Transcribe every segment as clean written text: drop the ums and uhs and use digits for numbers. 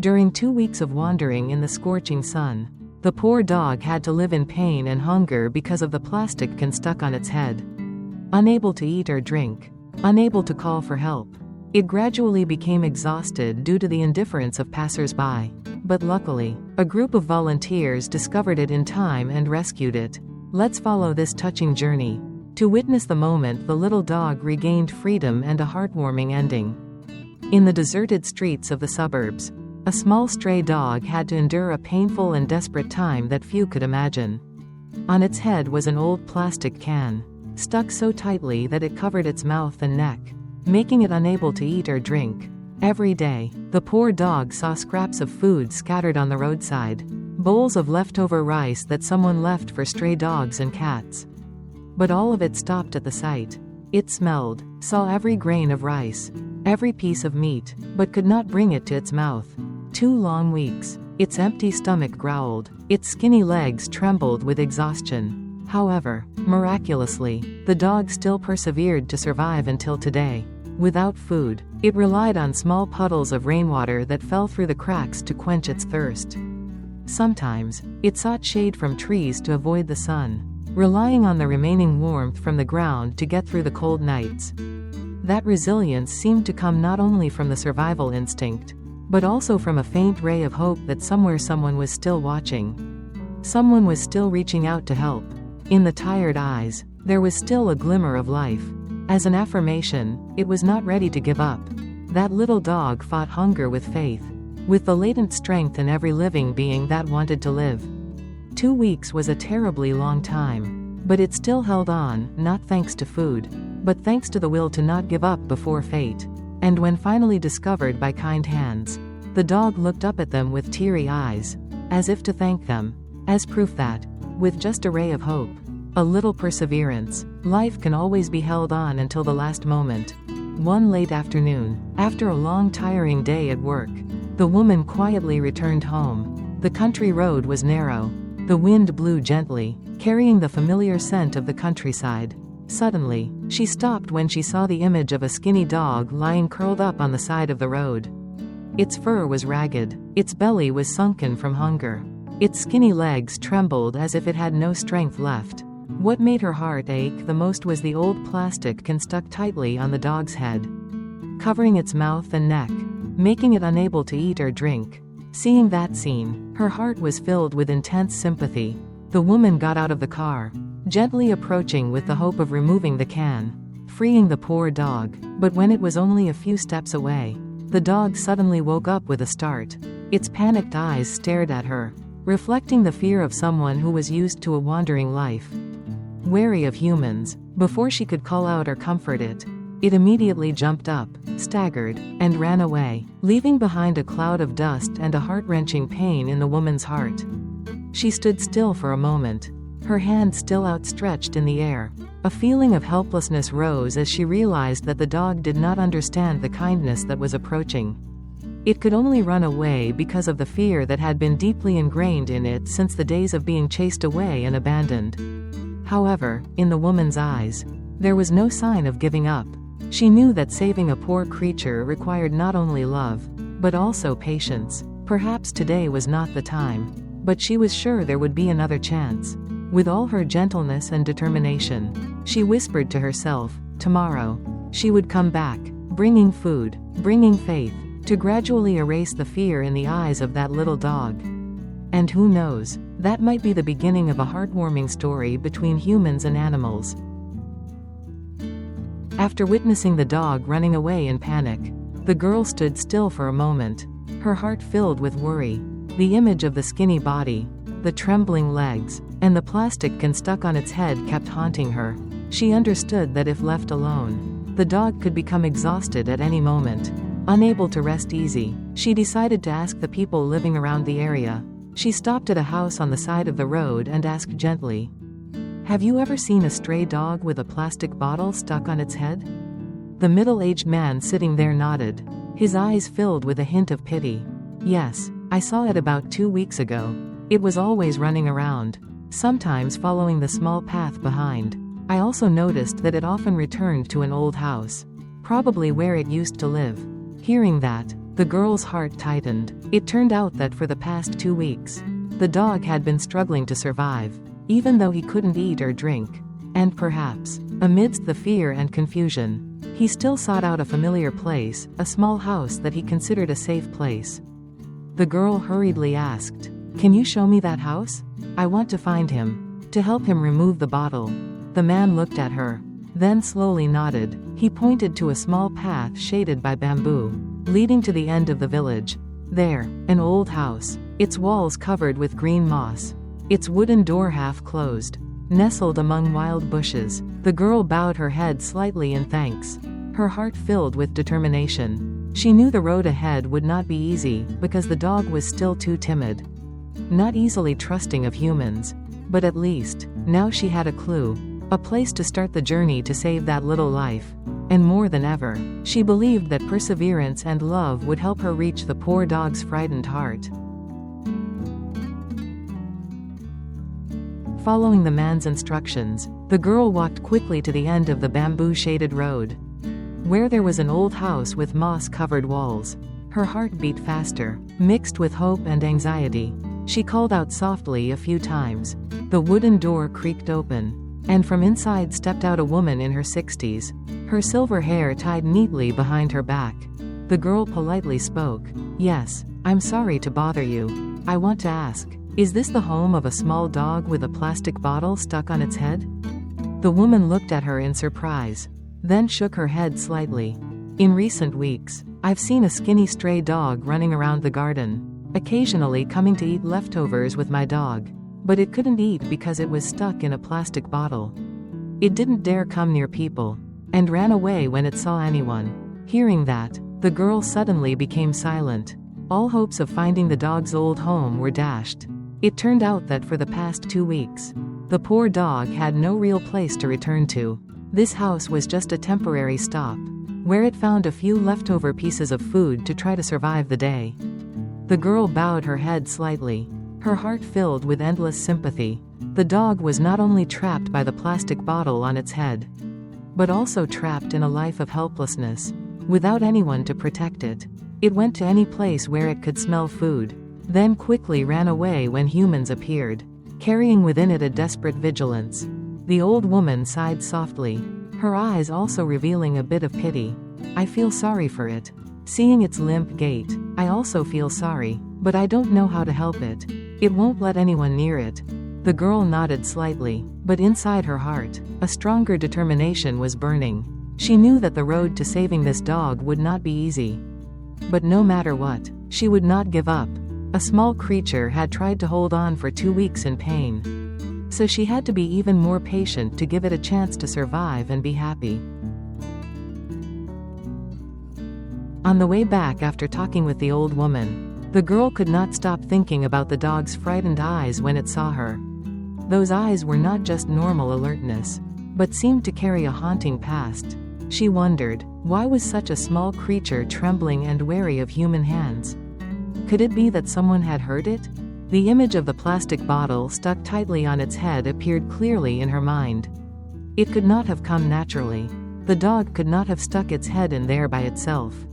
During 2 weeks of wandering in the scorching sun, the poor dog had to live in pain and hunger because of the plastic can stuck on its head. Unable to eat or drink, unable to call for help, it gradually became exhausted due to the indifference of passers-by. But luckily, a group of volunteers discovered it in time and rescued it. Let's follow this touching journey to witness the moment the little dog regained freedom and a heartwarming ending. In the deserted streets of the suburbs, a small stray dog had to endure a painful and desperate time that few could imagine. On its head was an old plastic can, stuck so tightly that it covered its mouth and neck, making it unable to eat or drink. Every day, the poor dog saw scraps of food scattered on the roadside, bowls of leftover rice that someone left for stray dogs and cats. But all of it stopped at the sight. It smelled, saw every grain of rice, every piece of meat, but could not bring it to its mouth. 2 long weeks. Its empty stomach growled. Its skinny legs trembled with exhaustion. However, miraculously, the dog still persevered to survive until today. Without food, it relied on small puddles of rainwater that fell through the cracks to quench its thirst. Sometimes, it sought shade from trees to avoid the sun, relying on the remaining warmth from the ground to get through the cold nights. That resilience seemed to come not only from the survival instinct, but also from a faint ray of hope that somewhere someone was still watching. Someone was still reaching out to help. In the tired eyes, there was still a glimmer of life. As an affirmation, it was not ready to give up. That little dog fought hunger with faith, with the latent strength in every living being that wanted to live. 2 weeks was a terribly long time, but it still held on, not thanks to food, but thanks to the will to not give up before fate. And when finally discovered by kind hands, the dog looked up at them with teary eyes, as if to thank them, as proof that, with just a ray of hope, a little perseverance, life can always be held on until the last moment. One late afternoon, after a long tiring day at work, the woman quietly returned home. The country road was narrow. The wind blew gently, carrying the familiar scent of the countryside. Suddenly, she stopped when she saw the image of a skinny dog lying curled up on the side of the road. Its fur was ragged, its belly was sunken from hunger. Its skinny legs trembled as if it had no strength left. What made her heart ache the most was the old plastic can stuck tightly on the dog's head, covering its mouth and neck, making it unable to eat or drink. Seeing that scene, her heart was filled with intense sympathy. The woman got out of the car, gently approaching with the hope of removing the can, freeing the poor dog. But when it was only a few steps away, the dog suddenly woke up with a start. Its panicked eyes stared at her, reflecting the fear of someone who was used to a wandering life. Wary of humans, before she could call out or comfort it, it immediately jumped up, staggered, and ran away, leaving behind a cloud of dust and a heart-wrenching pain in the woman's heart. She stood still for a moment, her hand still outstretched in the air. A feeling of helplessness rose as she realized that the dog did not understand the kindness that was approaching. It could only run away because of the fear that had been deeply ingrained in it since the days of being chased away and abandoned. However, in the woman's eyes, there was no sign of giving up. She knew that saving a poor creature required not only love, but also patience. Perhaps today was not the time, but she was sure there would be another chance. With all her gentleness and determination, she whispered to herself, tomorrow, she would come back, bringing food, bringing faith, to gradually erase the fear in the eyes of that little dog. And who knows, that might be the beginning of a heartwarming story between humans and animals. After witnessing the dog running away in panic, the girl stood still for a moment, her heart filled with worry. The image of the skinny body, the trembling legs, and the plastic can stuck on its head kept haunting her. She understood that if left alone, the dog could become exhausted at any moment. Unable to rest easy, she decided to ask the people living around the area. She stopped at a house on the side of the road and asked gently, "Have you ever seen a stray dog with a plastic bottle stuck on its head?" The middle-aged man sitting there nodded, his eyes filled with a hint of pity. "Yes, I saw it about 2 weeks ago. It was always running around, sometimes following the small path behind. I also noticed that it often returned to an old house, probably where it used to live." Hearing that, The girl's heart tightened. It turned out that for the past 2 weeks, the dog had been struggling to survive, even though he couldn't eat or drink. And perhaps, amidst the fear and confusion, he still sought out a familiar place, a small house that he considered a safe place. The girl hurriedly asked, "Can you show me that house? I want to find him." To help him remove the bottle, the man looked at her, then slowly nodded. He pointed to a small path shaded by bamboo, leading to the end of the village. There, an old house, its walls covered with green moss, its wooden door half closed, nestled among wild bushes. The girl bowed her head slightly in thanks, her heart filled with determination. She knew the road ahead would not be easy, because the dog was still too timid, not easily trusting of humans. But at least, now she had a clue, a place to start the journey to save that little life. And more than ever, she believed that perseverance and love would help her reach the poor dog's frightened heart. Following the man's instructions, the girl walked quickly to the end of the bamboo-shaded road, where there was an old house with moss-covered walls. Her heart beat faster, mixed with hope and anxiety. She called out softly a few times. The wooden door creaked open, and from inside stepped out a woman in her 60s, her silver hair tied neatly behind her back. The girl politely spoke. "Yes, I'm sorry to bother you. I want to ask, is this the home of a small dog with a plastic bottle stuck on its head?" The woman looked at her in surprise, then shook her head slightly. "In recent weeks, I've seen a skinny stray dog running around the garden, occasionally coming to eat leftovers with my dog, but it couldn't eat because it was stuck in a plastic bottle. It didn't dare come near people, and ran away when it saw anyone." Hearing that, the girl suddenly became silent. All hopes of finding the dog's old home were dashed. It turned out that for the past 2 weeks, the poor dog had no real place to return to. This house was just a temporary stop, where it found a few leftover pieces of food to try to survive the day. The girl bowed her head slightly, her heart filled with endless sympathy. The dog was not only trapped by the plastic bottle on its head, but also trapped in a life of helplessness, without anyone to protect it. It went to any place where it could smell food, then quickly ran away when humans appeared, carrying within it a desperate vigilance. The old woman sighed softly, her eyes also revealing a bit of pity. "I feel sorry for it. Seeing its limp gait, I also feel sorry, but I don't know how to help it. It won't let anyone near it." The girl nodded slightly, but inside her heart, a stronger determination was burning. She knew that the road to saving this dog would not be easy. But no matter what, she would not give up. A small creature had tried to hold on for 2 weeks in pain, so she had to be even more patient to give it a chance to survive and be happy. On the way back after talking with the old woman, the girl could not stop thinking about the dog's frightened eyes when it saw her. Those eyes were not just normal alertness, but seemed to carry a haunting past. She wondered, why was such a small creature trembling and wary of human hands? Could it be that someone had hurt it? The image of the plastic bottle stuck tightly on its head appeared clearly in her mind. It could not have come naturally. The dog could not have stuck its head in there by itself.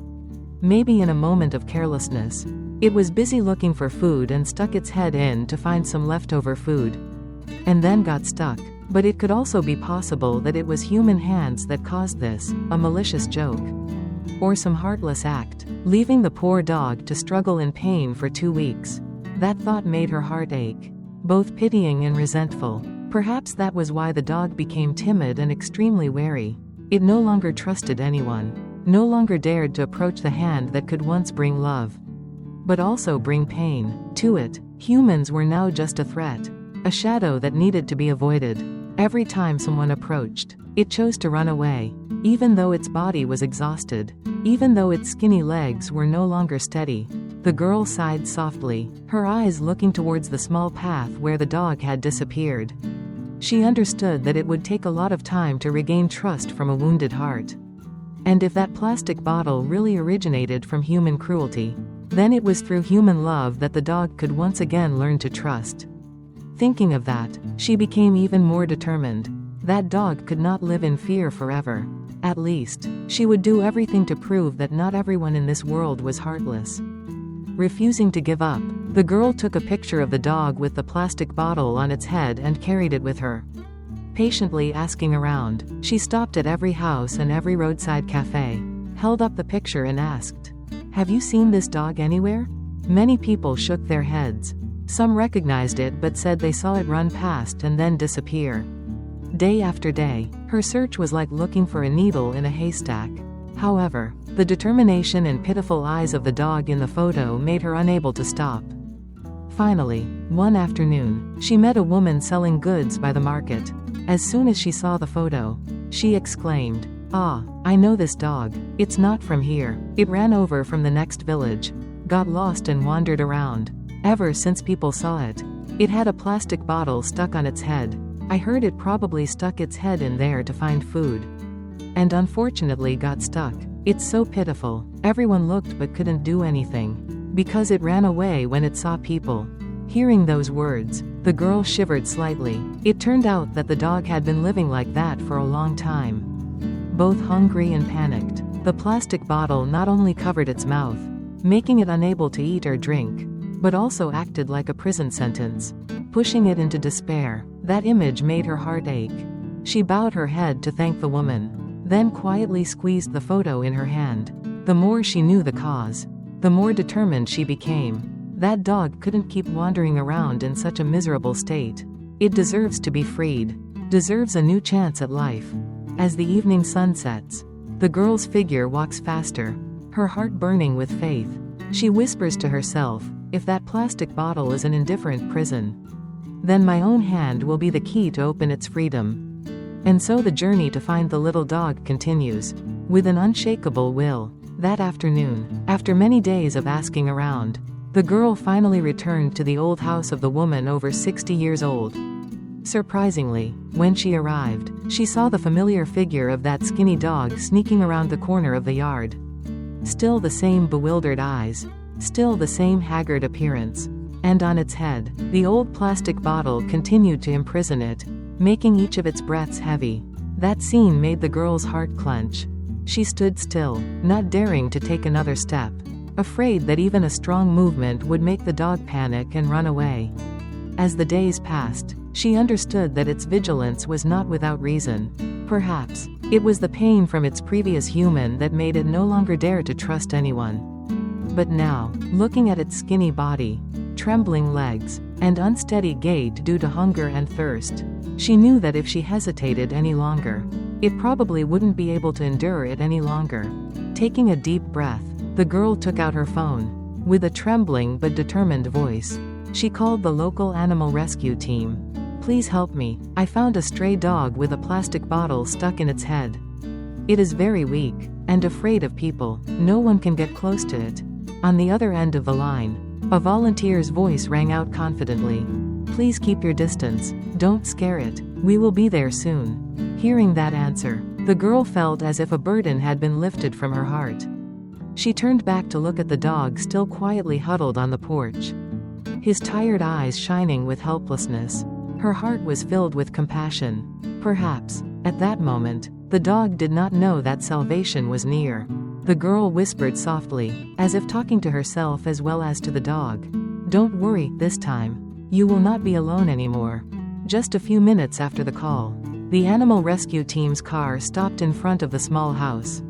Maybe in a moment of carelessness, it was busy looking for food and stuck its head in to find some leftover food, and then got stuck. But it could also be possible that it was human hands that caused this, a malicious joke, or some heartless act, leaving the poor dog to struggle in pain for 2 weeks. That thought made her heart ache, both pitying and resentful. Perhaps that was why the dog became timid and extremely wary. It no longer trusted anyone, no longer dared to approach the hand that could once bring love, but also bring pain. To it, humans were now just a threat, a shadow that needed to be avoided. Every time someone approached, it chose to run away, even though its body was exhausted, even though its skinny legs were no longer steady. The girl sighed softly, her eyes looking towards the small path where the dog had disappeared. She understood that it would take a lot of time to regain trust from a wounded heart. And if that plastic bottle really originated from human cruelty, then it was through human love that the dog could once again learn to trust. Thinking of that, she became even more determined. That dog could not live in fear forever. At least, she would do everything to prove that not everyone in this world was heartless. Refusing to give up, the girl took a picture of the dog with the plastic bottle on its head and carried it with her. Patiently asking around, she stopped at every house and every roadside cafe, held up the picture and asked, "Have you seen this dog anywhere?" Many people shook their heads. Some recognized it but said they saw it run past and then disappear. Day after day, her search was like looking for a needle in a haystack. However, the determination and pitiful eyes of the dog in the photo made her unable to stop. Finally, one afternoon, she met a woman selling goods by the market. As soon as she saw the photo, she exclaimed, "Ah, I know this dog. It's not from here. It ran over from the next village, got lost and wandered around. Ever since people saw it, it had a plastic bottle stuck on its head. I heard it probably stuck its head in there to find food. And unfortunately got stuck. It's so pitiful. Everyone looked but couldn't do anything. Because it ran away when it saw people." Hearing those words, the girl shivered slightly. It turned out that the dog had been living like that for a long time. Both hungry and panicked, the plastic bottle not only covered its mouth, making it unable to eat or drink, but also acted like a prison sentence, pushing it into despair. That image made her heart ache. She bowed her head to thank the woman, then quietly squeezed the photo in her hand. The more she knew the cause, the more determined she became. That dog couldn't keep wandering around in such a miserable state. It deserves to be freed, deserves a new chance at life. As the evening sun sets, the girl's figure walks faster, her heart burning with faith. She whispers to herself, "If that plastic bottle is an indifferent prison, then my own hand will be the key to open its freedom." And so the journey to find the little dog continues, with an unshakable will. That afternoon, after many days of asking around, the girl finally returned to the old house of the woman over 60 years old. Surprisingly, when she arrived, she saw the familiar figure of that skinny dog sneaking around the corner of the yard. Still the same bewildered eyes, still the same haggard appearance, and on its head, the old plastic bottle continued to imprison it, making each of its breaths heavy. That scene made the girl's heart clench. She stood still, not daring to take another step, afraid that even a strong movement would make the dog panic and run away. As the days passed, she understood that its vigilance was not without reason. Perhaps, it was the pain from its previous human that made it no longer dare to trust anyone. But now, looking at its skinny body, trembling legs, and unsteady gait due to hunger and thirst, she knew that if she hesitated any longer, it probably wouldn't be able to endure it any longer. Taking a deep breath, the girl took out her phone. With a trembling but determined voice, she called the local animal rescue team. "Please help me. I found a stray dog with a plastic bottle stuck in its head. It is very weak, and afraid of people. No one can get close to it." On the other end of the line, a volunteer's voice rang out confidently. "Please keep your distance. Don't scare it. We will be there soon." Hearing that answer, the girl felt as if a burden had been lifted from her heart. She turned back to look at the dog still quietly huddled on the porch, his tired eyes shining with helplessness. Her heart was filled with compassion. Perhaps, at that moment, the dog did not know that salvation was near. The girl whispered softly, as if talking to herself as well as to the dog, "Don't worry, this time. You will not be alone anymore." Just a few minutes after the call, the animal rescue team's car stopped in front of the small house.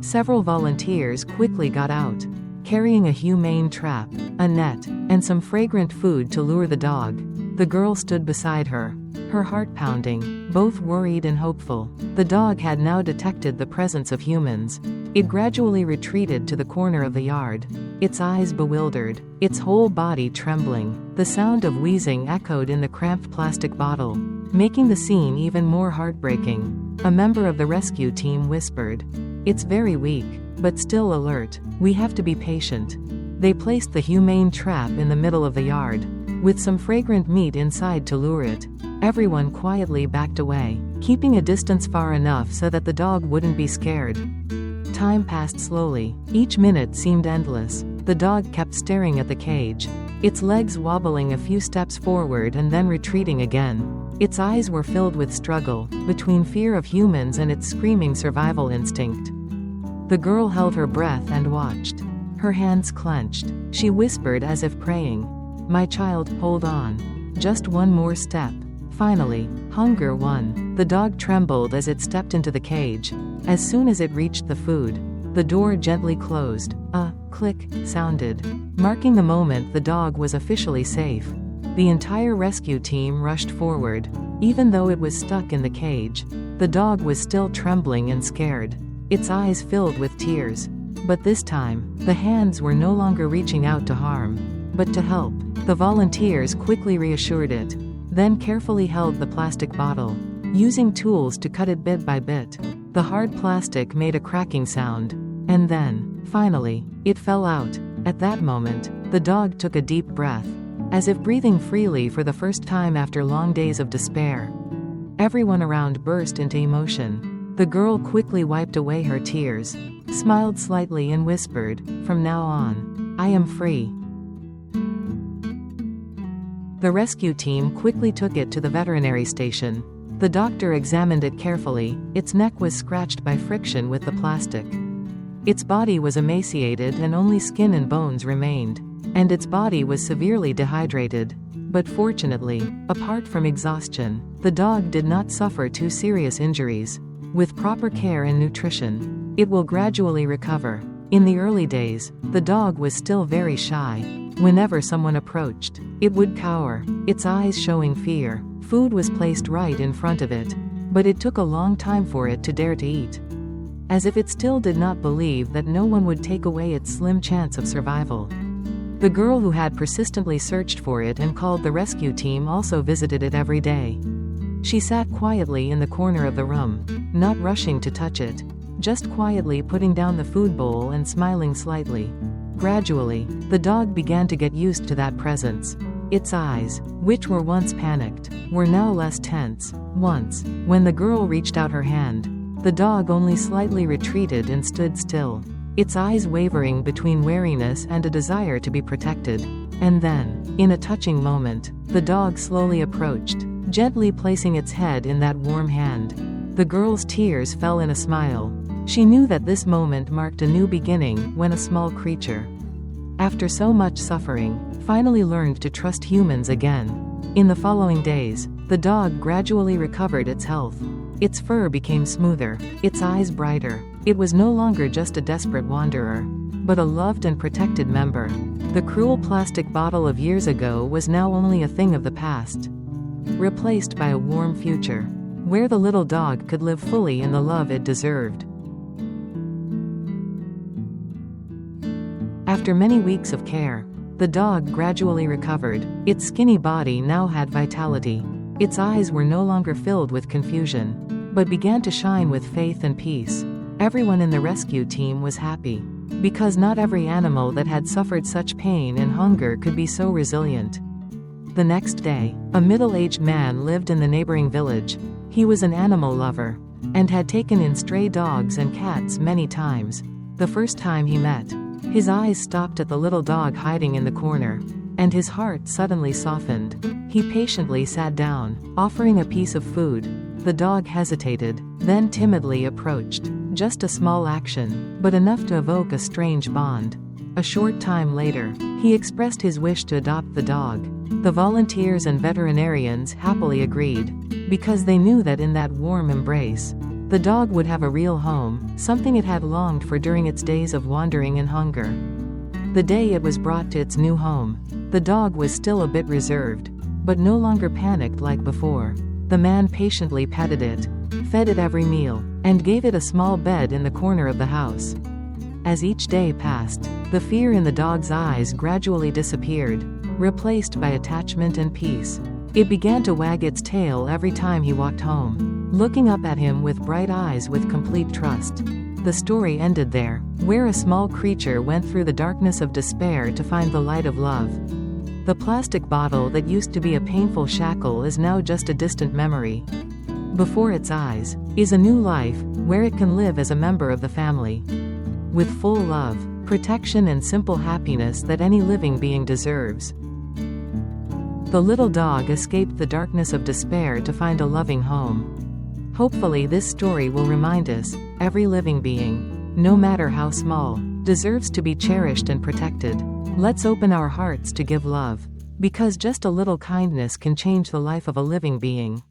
Several volunteers quickly got out, carrying a humane trap, a net, and some fragrant food to lure the dog. The girl stood beside her, her heart pounding, both worried and hopeful. The dog had now detected the presence of humans. It gradually retreated to the corner of the yard, its eyes bewildered, its whole body trembling. The sound of wheezing echoed in the cramped plastic bottle, making the scene even more heartbreaking. A member of the rescue team whispered, "It's very weak, but still alert. We have to be patient." They placed the humane trap in the middle of the yard, with some fragrant meat inside to lure it. Everyone quietly backed away, keeping a distance far enough so that the dog wouldn't be scared. Time passed slowly. Each minute seemed endless. The dog kept staring at the cage, its legs wobbling a few steps forward and then retreating again. Its eyes were filled with struggle, between fear of humans and its screaming survival instinct. The girl held her breath and watched. Her hands clenched. She whispered as if praying, "My child, hold on. Just one more step." Finally, hunger won. The dog trembled as it stepped into the cage. As soon as it reached the food, the door gently closed. A click sounded, marking the moment the dog was officially safe. The entire rescue team rushed forward. Even though it was stuck in the cage, the dog was still trembling and scared, its eyes filled with tears. But this time, the hands were no longer reaching out to harm, but to help. The volunteers quickly reassured it, then carefully held the plastic bottle, using tools to cut it bit by bit. The hard plastic made a cracking sound, and then, finally, it fell out. At that moment, the dog took a deep breath, as if breathing freely for the first time after long days of despair. Everyone around burst into emotion. The girl quickly wiped away her tears, smiled slightly and whispered, "From now on, I am free." The rescue team quickly took it to the veterinary station. The doctor examined it carefully. Its neck was scratched by friction with the plastic. Its body was emaciated and only skin and bones remained, and its body was severely dehydrated. But fortunately, apart from exhaustion, the dog did not suffer too serious injuries. With proper care and nutrition, it will gradually recover. In the early days, the dog was still very shy. Whenever someone approached, it would cower, its eyes showing fear. Food was placed right in front of it, but it took a long time for it to dare to eat. As if it still did not believe that no one would take away its slim chance of survival. The girl who had persistently searched for it and called the rescue team also visited it every day. She sat quietly in the corner of the room, not rushing to touch it, just quietly putting down the food bowl and smiling slightly. Gradually, the dog began to get used to that presence. Its eyes, which were once panicked, were now less tense. Once, when the girl reached out her hand, the dog only slightly retreated and stood still, its eyes wavering between wariness and a desire to be protected. And then, in a touching moment, the dog slowly approached, gently placing its head in that warm hand. The girl's tears fell in a smile. She knew that this moment marked a new beginning when a small creature, after so much suffering, finally learned to trust humans again. In the following days, the dog gradually recovered its health. Its fur became smoother, its eyes brighter. It was no longer just a desperate wanderer, but a loved and protected member. The cruel plastic bottle of years ago was now only a thing of the past, replaced by a warm future, where the little dog could live fully in the love it deserved. After many weeks of care, the dog gradually recovered. Its skinny body now had vitality. Its eyes were no longer filled with confusion, but began to shine with faith and peace. Everyone in the rescue team was happy, because not every animal that had suffered such pain and hunger could be so resilient. The next day, a middle-aged man lived in the neighboring village. He was an animal lover, and had taken in stray dogs and cats many times. The first time he met, his eyes stopped at the little dog hiding in the corner, and his heart suddenly softened. He patiently sat down, offering a piece of food. The dog hesitated, then timidly approached. Just a small action, but enough to evoke a strange bond. A short time later, he expressed his wish to adopt the dog. The volunteers and veterinarians happily agreed, because they knew that in that warm embrace, the dog would have a real home, something it had longed for during its days of wandering and hunger. The day it was brought to its new home, the dog was still a bit reserved, but no longer panicked like before. The man patiently petted it, fed it every meal, and gave it a small bed in the corner of the house. As each day passed, the fear in the dog's eyes gradually disappeared, replaced by attachment and peace. It began to wag its tail every time he walked home, looking up at him with bright eyes with complete trust. The story ended there, where a small creature went through the darkness of despair to find the light of love. The plastic bottle that used to be a painful shackle is now just a distant memory. Before its eyes is a new life, where it can live as a member of the family, with full love, protection and simple happiness that any living being deserves. The little dog escaped the darkness of despair to find a loving home. Hopefully this story will remind us, every living being, no matter how small, deserves to be cherished and protected. Let's open our hearts to give love. Because just a little kindness can change the life of a living being.